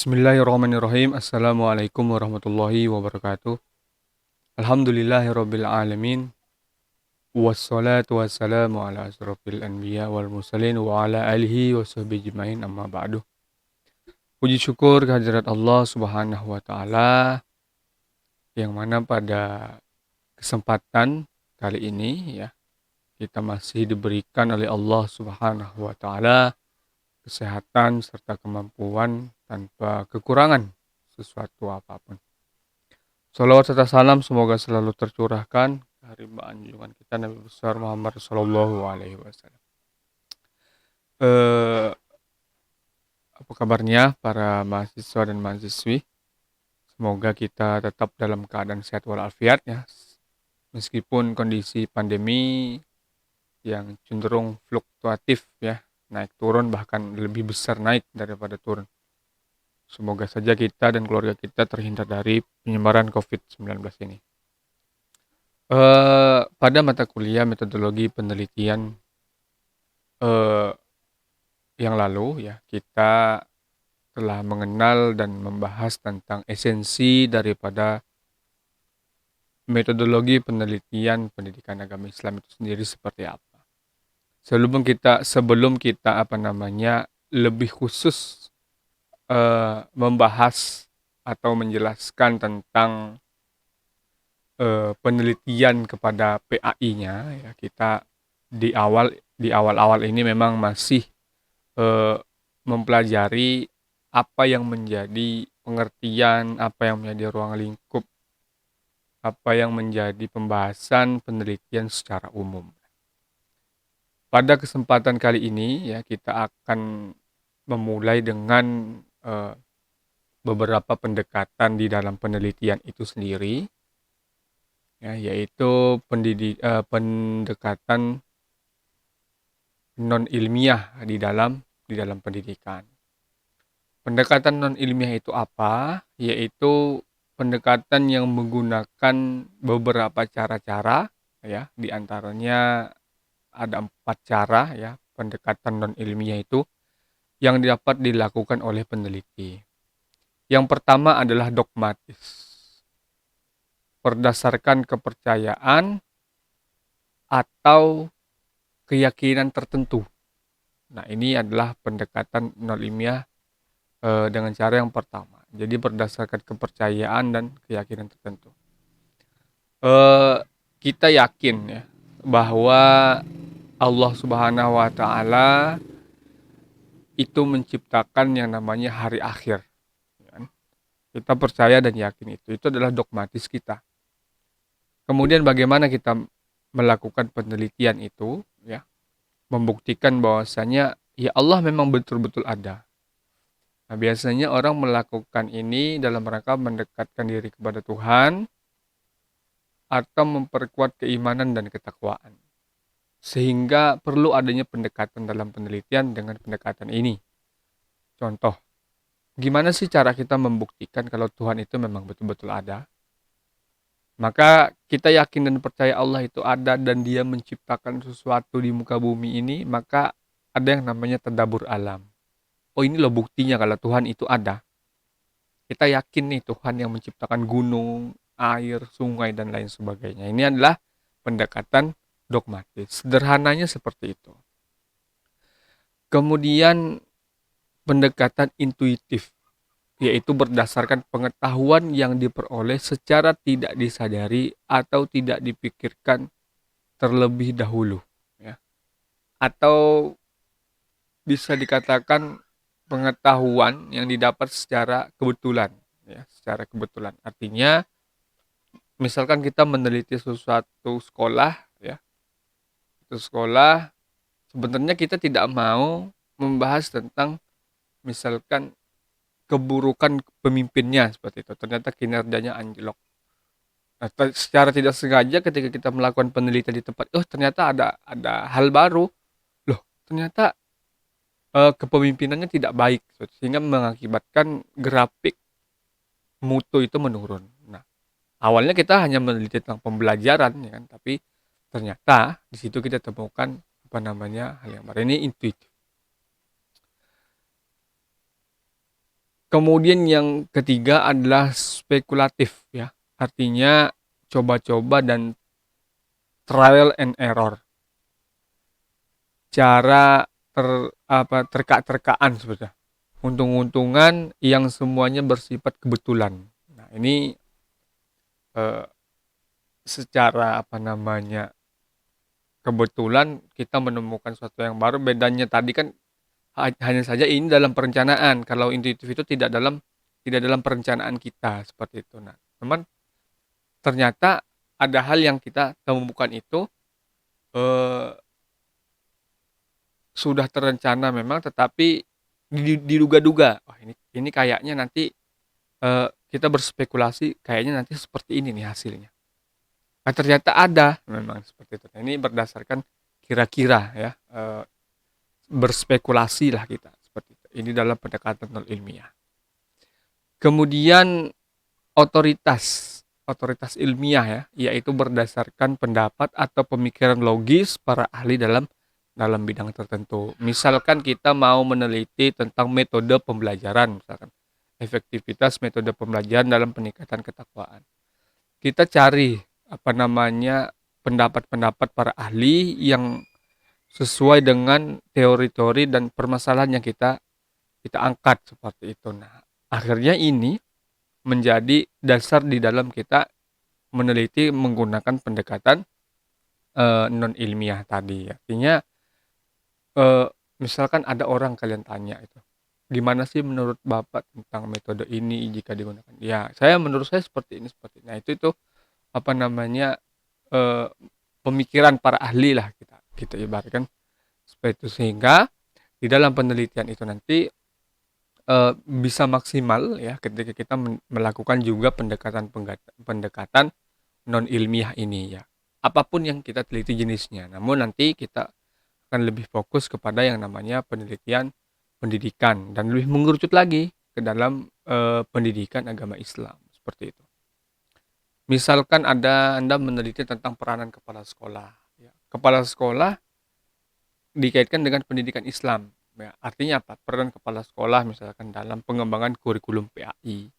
Bismillahirrahmanirrahim. Assalamualaikum warahmatullahi wabarakatuh. Alhamdulillahirabbil alamin. Wassalatu wassalamu ala asrofil anbiya wal mursalin wa ala alihi wa sahbihi ajmain amma ba'du. Puji syukur kehadirat Allah Subhanahu wa taala yang mana pada kesempatan kali ini ya kita masih diberikan oleh Allah Subhanahu wa taala kesehatan serta kemampuan tanpa kekurangan sesuatu apapun. Salawat serta salam semoga selalu tercurahkan ke harimbaan junjungan kita Nabi besar Muhammad Sallallahu Alaihi Wasallam. Apa kabarnya para mahasiswa dan mahasiswi? Semoga kita tetap dalam keadaan sehat walafiat ya. Meskipun kondisi pandemi yang cenderung fluktuatif ya, naik turun bahkan lebih besar naik daripada turun. Semoga saja kita dan keluarga kita terhindar dari penyebaran COVID-19 ini. Pada mata kuliah metodologi penelitian yang lalu ya kita telah mengenal dan membahas tentang esensi daripada metodologi penelitian pendidikan agama Islam itu sendiri seperti apa. Sebelum kita lebih khusus membahas atau menjelaskan tentang penelitian kepada PAI-nya ya kita di awal ini memang masih mempelajari apa yang menjadi pengertian, apa yang menjadi ruang lingkup, apa yang menjadi pembahasan penelitian secara umum. Pada kesempatan kali ini ya kita akan memulai dengan beberapa pendekatan di dalam penelitian itu sendiri, ya, yaitu pendekatan non ilmiah di dalam pendidikan. Pendekatan non ilmiah itu apa? Yaitu pendekatan yang menggunakan beberapa cara-cara, ya, di antaranya ada 4 cara ya pendekatan non ilmiah itu yang dapat dilakukan oleh peneliti. Yang pertama adalah dogmatis. Berdasarkan kepercayaan atau keyakinan tertentu. Nah, ini adalah pendekatan non ilmiah dengan cara yang pertama. Jadi berdasarkan kepercayaan dan keyakinan tertentu. Kita yakin ya bahwa Allah Subhanahu wa taala itu menciptakan yang namanya hari akhir. Kita percaya dan yakin itu adalah dogmatis kita. Kemudian bagaimana kita melakukan penelitian itu ya, membuktikan bahwasanya ya Allah memang betul-betul ada. Nah, biasanya orang melakukan ini dalam rangka mendekatkan diri kepada Tuhan atau memperkuat keimanan dan ketakwaan. Sehingga perlu adanya pendekatan dalam penelitian dengan pendekatan ini. Contoh, gimana sih cara kita membuktikan kalau Tuhan itu memang betul-betul ada? Maka kita yakin dan percaya Allah itu ada dan dia menciptakan sesuatu di muka bumi ini, maka ada yang namanya tadabbur alam. Oh, ini loh buktinya kalau Tuhan itu ada. Kita yakin nih Tuhan yang menciptakan gunung, air, sungai, dan lain sebagainya. Ini adalah pendekatan dogmatis. Sederhananya seperti itu. Kemudian pendekatan intuitif, yaitu berdasarkan pengetahuan yang diperoleh secara tidak disadari atau tidak dipikirkan terlebih dahulu. Ya. Atau bisa dikatakan pengetahuan yang didapat secara kebetulan. Ya, secara kebetulan. Artinya, misalkan kita meneliti sesuatu sekolah, ya, itu sekolah, sebenarnya kita tidak mau membahas tentang misalkan keburukan pemimpinnya seperti itu. Ternyata kinerjanya anjlok. Nah, secara tidak sengaja ketika kita melakukan penelitian di tempat, ternyata ada hal baru. Loh, ternyata kepemimpinannya tidak baik, sehingga mengakibatkan grafik mutu itu menurun. Nah, awalnya kita hanya meneliti tentang pembelajaran, ya kan, tapi ternyata di situ kita temukan hal yang baru. Ini intuitif. Kemudian yang ketiga adalah spekulatif ya. Artinya coba-coba dan trial and error. Cara terka-terkaan sebetulnya. Untung-untungan yang semuanya bersifat kebetulan. Nah, ini eh, secara kebetulan kita menemukan sesuatu yang baru. Bedanya tadi kan hanya saja ini dalam perencanaan. Kalau intuitif itu tidak dalam perencanaan kita seperti itu. Nah, teman, ternyata ada hal yang kita temukan itu eh, sudah terencana memang, tetapi diduga-duga. Wah, ini kayaknya nanti kita berspekulasi kayaknya nanti seperti ini nih hasilnya. Nah, ternyata ada memang seperti itu. Nah, ini berdasarkan kira-kira ya, berspekulasi lah kita seperti itu. Ini dalam pendekatan non ilmiah. Kemudian otoritas otoritas ilmiah ya, yaitu berdasarkan pendapat atau pemikiran logis para ahli dalam dalam bidang tertentu. Misalkan kita mau meneliti tentang metode pembelajaran, misalkan efektivitas metode pembelajaran dalam peningkatan ketakwaan. Kita cari pendapat-pendapat para ahli yang sesuai dengan teori-teori dan permasalahan yang kita angkat seperti itu. Nah, akhirnya ini menjadi dasar di dalam kita meneliti menggunakan pendekatan non ilmiah tadi. Artinya eh, misalkan ada orang kalian tanya itu, gimana sih menurut Bapak tentang metode ini jika digunakan? Ya, menurut saya seperti ini seperti ini. Nah, itu apa namanya eh, pemikiran para ahli lah kita ibaratkan seperti itu, sehingga di dalam penelitian itu nanti bisa maksimal ya ketika kita melakukan juga pendekatan non ilmiah ini ya. Apapun yang kita teliti jenisnya, namun nanti kita akan lebih fokus kepada yang namanya penelitian pendidikan dan lebih mengerucut lagi ke dalam pendidikan agama Islam seperti itu. Misalkan Anda meneliti tentang peranan kepala sekolah, ya. Kepala sekolah dikaitkan dengan pendidikan Islam. Ya, artinya apa? Peran kepala sekolah misalkan dalam pengembangan kurikulum PAI.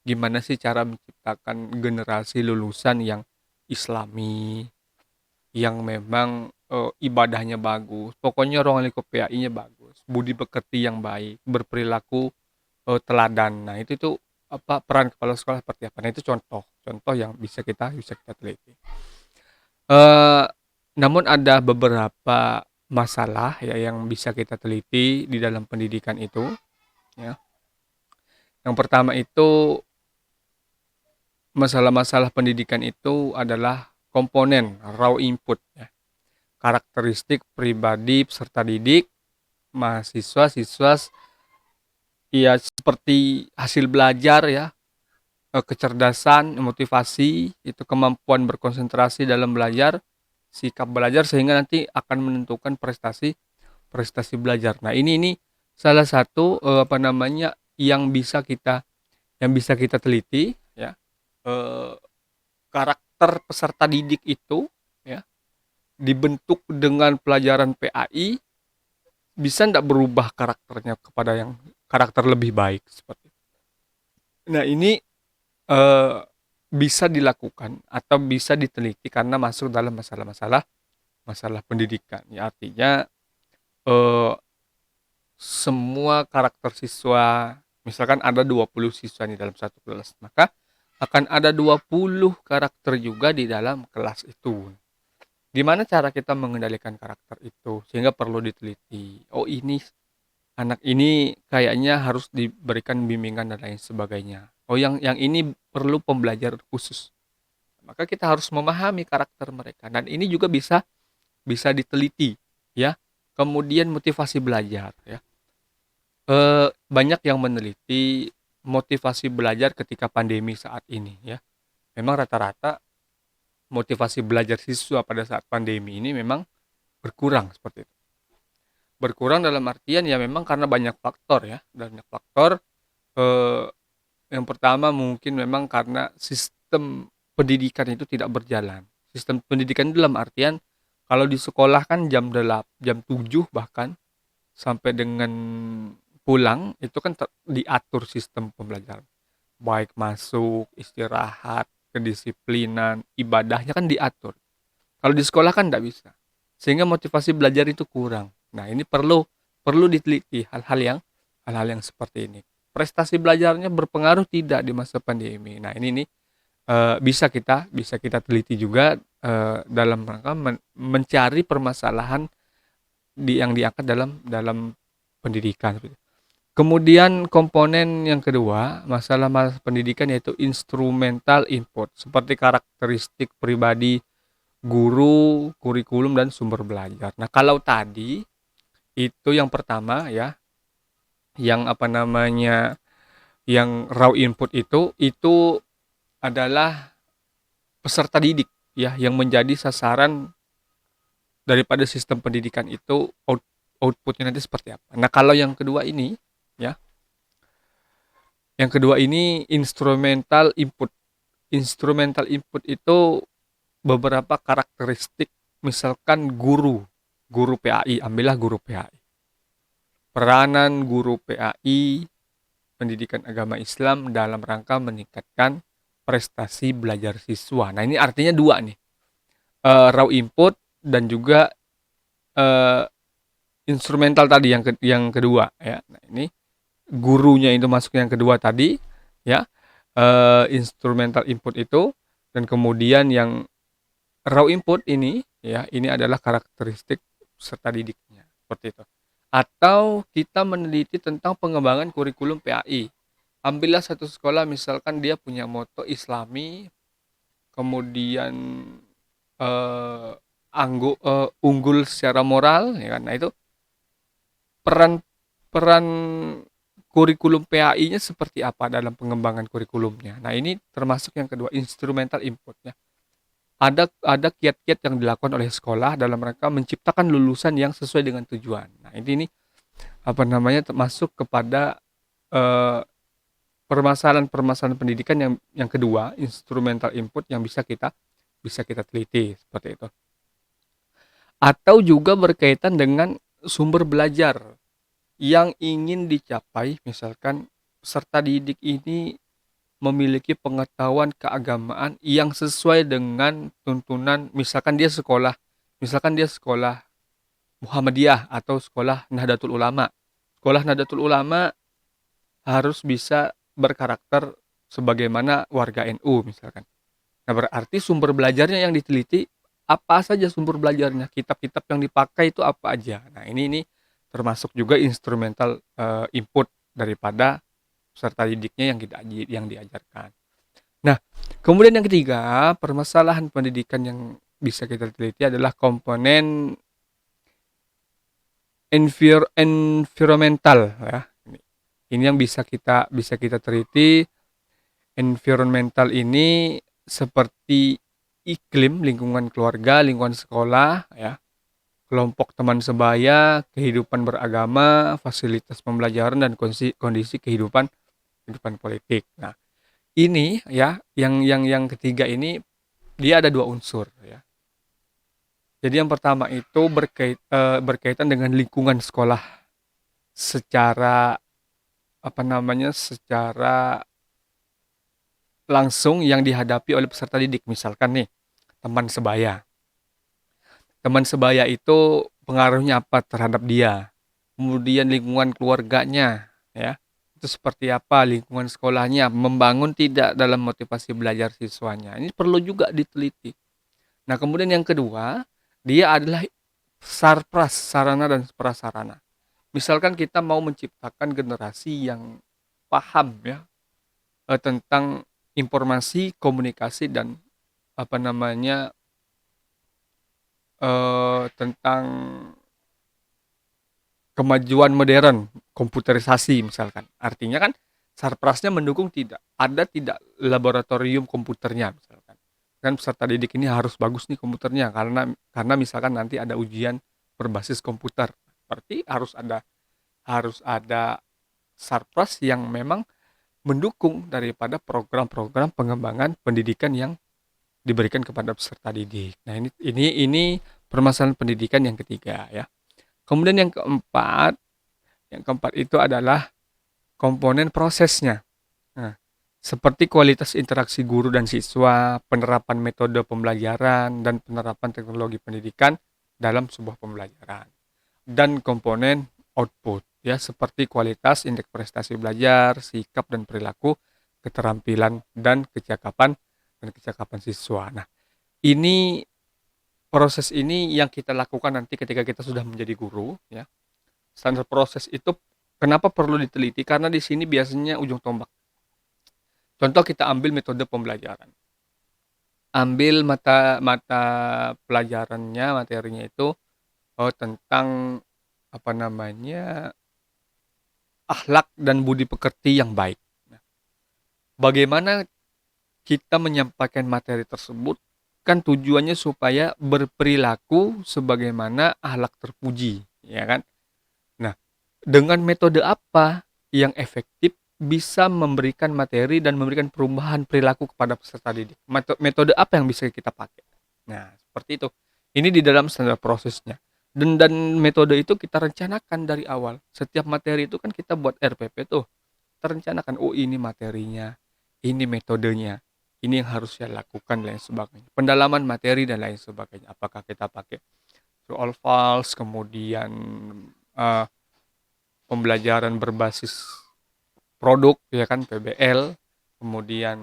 Gimana sih cara menciptakan generasi lulusan yang Islami, yang memang ibadahnya bagus. Pokoknya ruang lingkup PAI-nya bagus, budi pekerti yang baik, berperilaku teladan. Nah, itu tuh peran kepala sekolah seperti apa? Nah, itu contoh yang bisa kita teliti. Eh, Namun ada beberapa masalah ya yang bisa kita teliti di dalam pendidikan itu ya. Yang pertama itu masalah-masalah pendidikan itu adalah komponen raw input ya. Karakteristik pribadi peserta didik, mahasiswa, siswa ya, seperti hasil belajar ya, kecerdasan, motivasi, itu kemampuan berkonsentrasi dalam belajar, sikap belajar sehingga nanti akan menentukan prestasi prestasi belajar. Nah, ini salah satu yang bisa kita teliti ya. Eh, Karakter peserta didik itu ya dibentuk dengan pelajaran PAI, bisa tidak berubah karakternya kepada yang karakter lebih baik seperti itu. Nah, ini eh, bisa dilakukan atau bisa diteliti karena masuk dalam masalah pendidikan. Ya, artinya eh, semua karakter siswa, misalkan ada 20 siswa di dalam satu kelas, maka akan ada 20 karakter juga di dalam kelas itu. Gimana cara kita mengendalikan karakter itu? Sehingga perlu diteliti. Oh, ini anak ini kayaknya harus diberikan bimbingan dan lain sebagainya. Oh, yang ini perlu pembelajaran khusus. Maka kita harus memahami karakter mereka dan ini juga bisa bisa diteliti ya. Kemudian motivasi belajar ya. Banyak yang meneliti motivasi belajar ketika pandemi saat ini ya. Memang rata-rata motivasi belajar siswa pada saat pandemi ini memang berkurang seperti itu. Berkurang dalam artian ya memang karena banyak faktor ya. Banyak faktor. Eh, yang pertama mungkin memang karena sistem pendidikan itu tidak berjalan. Sistem pendidikan dalam artian kalau di sekolah kan jam 8, jam 7 bahkan sampai dengan pulang itu kan diatur sistem pembelajaran. Baik masuk, istirahat, kedisiplinan, ibadahnya kan diatur. Kalau di sekolah kan nggak bisa. Sehingga motivasi belajar itu kurang. Nah, ini perlu perlu diteliti hal-hal yang seperti ini. Prestasi belajarnya berpengaruh tidak di masa pandemi. Nah, ini nih bisa kita teliti juga dalam rangka mencari permasalahan yang diangkat dalam dalam pendidikan. Kemudian komponen yang kedua, masalah pendidikan yaitu instrumental input, seperti karakteristik pribadi guru, kurikulum dan sumber belajar. Nah, kalau tadi itu yang pertama ya, yang apa namanya, yang raw input itu adalah peserta didik ya yang menjadi sasaran daripada sistem pendidikan itu outputnya nanti seperti apa. Nah, kalau yang kedua ini ya, yang kedua ini instrumental input. Instrumental input itu beberapa karakteristik, misalkan guru PAI, ambillah guru PAI. Peranan guru PAI, pendidikan agama Islam dalam rangka meningkatkan prestasi belajar siswa. Nah, ini artinya dua nih, raw input dan juga eh, instrumental tadi yang kedua ya. Nah, ini gurunya itu masuk yang kedua tadi ya, instrumental input itu, dan kemudian yang raw input ini ya, ini adalah karakteristik peserta didiknya seperti itu. Atau kita meneliti tentang pengembangan kurikulum PAI. Ambillah satu sekolah misalkan dia punya moto Islami, kemudian eh, unggul secara moral ya kan. Nah, itu peran peran kurikulum PAI-nya seperti apa dalam pengembangan kurikulumnya. Nah, ini termasuk yang kedua, instrumental inputnya. Ada kiat-kiat yang dilakukan oleh sekolah dalam rangka menciptakan lulusan yang sesuai dengan tujuan. Nah, ini apa namanya, termasuk kepada eh, permasalahan-permasalahan pendidikan yang kedua, instrumental input yang bisa kita teliti seperti itu. Atau juga berkaitan dengan sumber belajar yang ingin dicapai, misalkan peserta didik ini memiliki pengetahuan keagamaan yang sesuai dengan tuntunan, misalkan dia sekolah Muhammadiyah atau sekolah Nahdlatul Ulama. Sekolah Nahdlatul Ulama harus bisa berkarakter sebagaimana warga NU misalkan. Nah, berarti sumber belajarnya yang diteliti, apa saja sumber belajarnya, kitab-kitab yang dipakai itu apa aja. Nah, ini termasuk juga instrumental input daripada peserta didiknya yang diajarkan. Nah, kemudian yang ketiga, permasalahan pendidikan yang bisa kita teliti adalah komponen environmental ya. Ini yang bisa kita teliti. Environmental ini seperti iklim, lingkungan keluarga, lingkungan sekolah ya, kelompok teman sebaya, kehidupan beragama, fasilitas pembelajaran dan kondisi kehidupan politik. Nah, ini ya, yang ketiga ini dia ada dua unsur ya. Jadi yang pertama itu berkaitan dengan lingkungan sekolah secara apa namanya, secara langsung yang dihadapi oleh peserta didik. Misalkan nih, teman sebaya. Teman sebaya itu pengaruhnya apa terhadap dia? Kemudian lingkungan keluarganya, ya. Itu seperti apa, lingkungan sekolahnya, membangun tidak dalam motivasi belajar siswanya. Ini perlu juga diteliti. Nah, kemudian yang kedua, dia adalah sarpras, sarana dan prasarana. Misalkan kita mau menciptakan generasi yang paham ya, tentang informasi, komunikasi dan apa namanya, tentang kemajuan modern, komputerisasi misalkan. Artinya kan sarprasnya mendukung tidak laboratorium komputernya misalkan. Kan peserta didik ini harus bagus nih komputernya, karena misalkan nanti ada ujian berbasis komputer. Berarti harus ada sarpras yang memang mendukung daripada program-program pengembangan pendidikan yang diberikan kepada peserta didik. Nah, ini permasalahan pendidikan yang ketiga ya. Kemudian yang keempat, Yang keempat itu adalah komponen prosesnya. Nah, seperti kualitas interaksi guru dan siswa, penerapan metode pembelajaran, dan penerapan teknologi pendidikan dalam sebuah pembelajaran. Dan komponen output, ya, seperti kualitas indeks prestasi belajar, sikap dan perilaku, keterampilan dan kecakapan siswa. Nah, ini proses ini yang kita lakukan nanti ketika kita sudah menjadi guru, ya. Standar proses itu kenapa perlu diteliti? Karena di sini biasanya ujung tombak. Contoh kita ambil metode pembelajaran. Ambil mata mata pelajarannya, materinya itu tentang apa namanya akhlak dan budi pekerti yang baik. Nah, bagaimana kita menyampaikan materi tersebut? Kan tujuannya supaya berperilaku sebagaimana akhlak terpuji, ya kan? Nah, dengan metode apa yang efektif bisa memberikan materi dan memberikan perubahan perilaku kepada peserta didik? Metode apa yang bisa kita pakai? Nah, seperti itu. Ini di dalam standar prosesnya. Dan metode itu kita rencanakan dari awal. Setiap materi itu kan kita buat RPP tuh. Kita rencanakan, oh ini materinya, ini metodenya, ini yang harus saya lakukan dan lain sebagainya. Pendalaman materi dan lain sebagainya. Apakah kita pakai true or false, kemudian uh, pembelajaran berbasis produk, ya kan, PBL, kemudian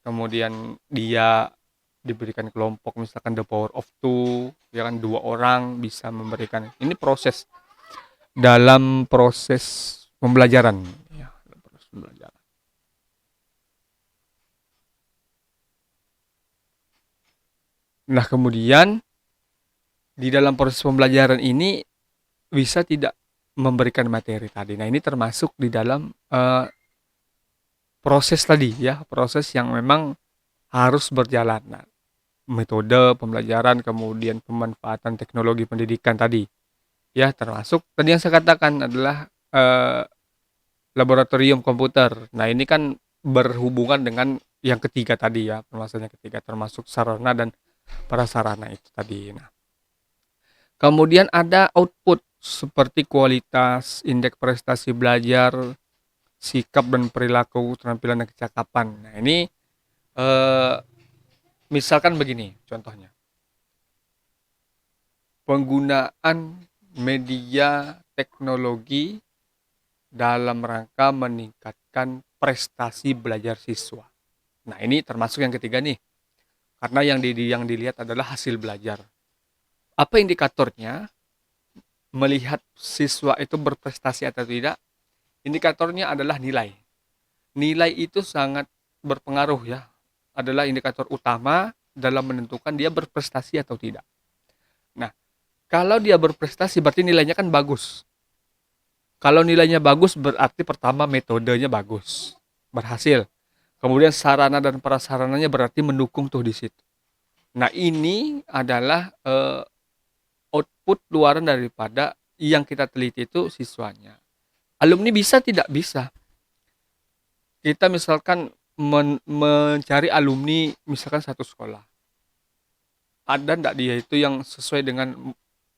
kemudian dia diberikan kelompok misalkan the power of two, ya kan, 2 orang bisa memberikan. Ini proses dalam proses pembelajaran, ya, dalam proses pembelajaran. Nah, kemudian di dalam proses pembelajaran ini bisa tidak memberikan materi tadi. Nah, ini termasuk di dalam proses tadi, ya, proses yang memang harus berjalan. Nah, metode pembelajaran, kemudian pemanfaatan teknologi pendidikan tadi, ya, termasuk tadi yang saya katakan adalah laboratorium komputer. Nah, ini kan berhubungan dengan yang ketiga tadi, ya, permasalahan yang ketiga, termasuk sarana dan prasarana itu tadi. Nah, kemudian ada output seperti kualitas, indeks prestasi belajar, sikap dan perilaku, keterampilan dan kecakapan. Nah, ini eh, misalkan begini contohnya. Penggunaan media teknologi dalam rangka meningkatkan prestasi belajar siswa. Nah, ini termasuk yang ketiga nih. Karena yang dilihat adalah hasil belajar. Apa indikatornya? Melihat siswa itu berprestasi atau tidak, indikatornya adalah nilai. Nilai itu sangat berpengaruh, ya. Adalah indikator utama dalam menentukan dia berprestasi atau tidak. Nah, kalau dia berprestasi berarti nilainya kan bagus. Kalau nilainya bagus berarti pertama metodenya bagus, berhasil. Kemudian sarana dan prasarananya berarti mendukung tuh di situ. Nah, ini adalah output luaran daripada yang kita teliti itu siswanya. Alumni bisa tidak bisa. Kita misalkan mencari alumni misalkan satu sekolah. Ada enggak dia itu yang sesuai dengan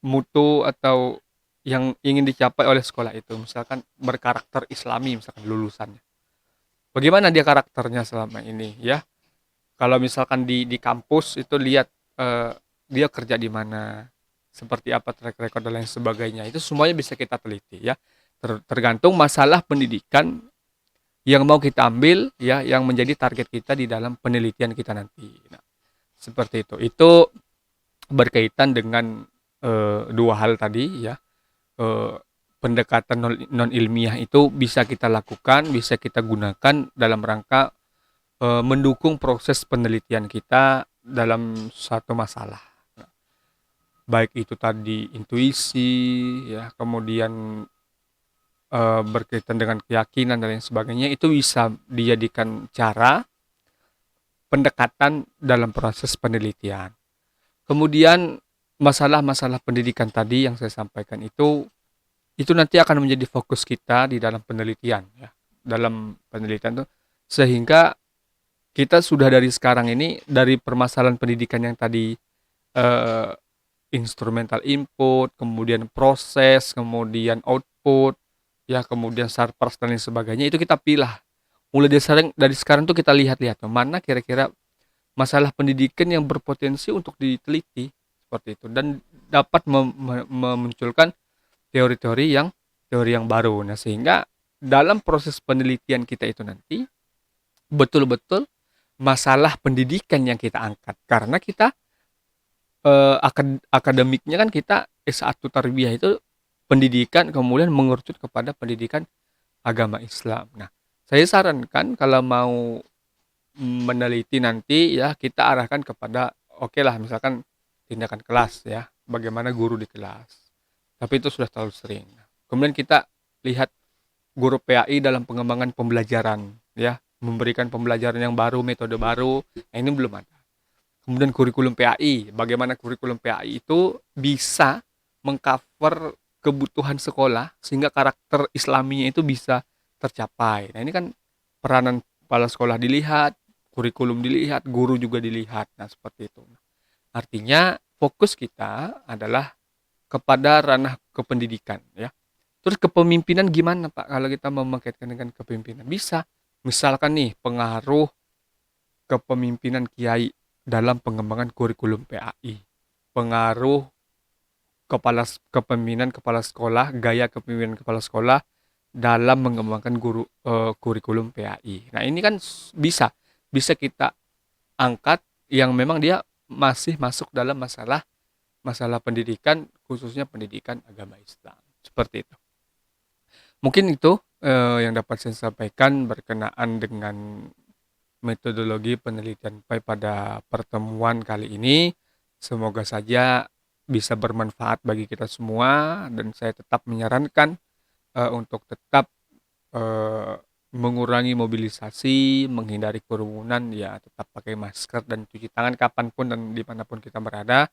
mutu atau yang ingin dicapai oleh sekolah itu. Misalkan berkarakter Islami misalkan lulusannya. Bagaimana dia karakternya selama ini, ya? Kalau misalkan di kampus itu lihat dia kerja di mana, seperti apa track record dan lain sebagainya. Itu semuanya bisa kita teliti, ya. Tergantung masalah pendidikan yang mau kita ambil, ya, yang menjadi target kita di dalam penelitian kita nanti. Nah, seperti itu. Itu berkaitan dengan dua hal tadi, ya. Eh, Pendekatan non ilmiah itu bisa kita lakukan, bisa kita gunakan dalam rangka mendukung proses penelitian kita dalam satu masalah. Nah, baik itu tadi intuisi, ya, kemudian berkaitan dengan keyakinan dan lain sebagainya, itu bisa dijadikan cara pendekatan dalam proses penelitian. Kemudian masalah-masalah pendidikan tadi yang saya sampaikan itu nanti akan menjadi fokus kita di dalam penelitian, ya. Dalam penelitian itu sehingga kita sudah dari sekarang ini dari permasalahan pendidikan yang tadi instrumental input, kemudian proses, kemudian output, ya kemudian Sarpras dan lain sebagainya itu kita pilah. Mulai dari sekarang tuh kita lihat-lihat mana kira-kira masalah pendidikan yang berpotensi untuk diteliti seperti itu dan dapat memunculkan teori yang baru. Nah, sehingga dalam proses penelitian kita itu nanti betul-betul masalah pendidikan yang kita angkat karena kita akademiknya kan kita S1 tarbiyah itu pendidikan kemudian mengerucut kepada pendidikan agama Islam. Nah, saya sarankan kalau mau meneliti nanti ya kita arahkan kepada oke lah misalkan tindakan kelas ya, bagaimana guru di kelas. Tapi itu sudah terlalu sering. Kemudian kita lihat guru PAI dalam pengembangan pembelajaran ya, memberikan pembelajaran yang baru, metode baru. Nah, ini belum ada. Kemudian kurikulum PAI, bagaimana kurikulum PAI itu bisa mengcover kebutuhan sekolah sehingga karakter islaminya itu bisa tercapai. Nah, ini kan peranan kepala sekolah dilihat, kurikulum dilihat, guru juga dilihat. Nah, seperti itu. Artinya fokus kita adalah kepada ranah kependidikan ya. Terus kepemimpinan gimana Pak kalau kita mau mengkaitkan dengan kepemimpinan? Bisa. Misalkan nih pengaruh kepemimpinan kiai dalam pengembangan kurikulum PAI. Pengaruh kepemimpinan kepala sekolah, gaya kepemimpinan kepala sekolah dalam mengembangkan kurikulum PAI. Nah, ini kan bisa kita angkat yang memang dia masih masuk dalam masalah pendidikan khususnya pendidikan agama Islam. Seperti itu. Mungkin itu yang dapat saya sampaikan berkenaan dengan metodologi penelitian PAI pada pertemuan kali ini. Semoga saja bisa bermanfaat bagi kita semua dan saya tetap menyarankan untuk tetap eh, mengurangi mobilisasi, menghindari kerumunan, ya tetap pakai masker dan cuci tangan kapanpun dan dimanapun kita berada.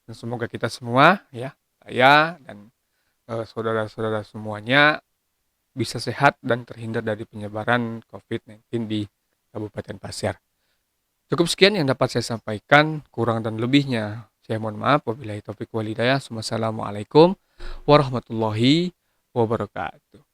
Dan semoga kita semua, ya saya dan saudara-saudara semuanya bisa sehat dan terhindar dari penyebaran COVID-19 di Kabupaten Pasir. Cukup sekian yang dapat saya sampaikan, kurang dan lebihnya saya mohon maaf. Wabillahi taufiq walhidayah. Wassalamualaikum warahmatullahi wabarakatuh.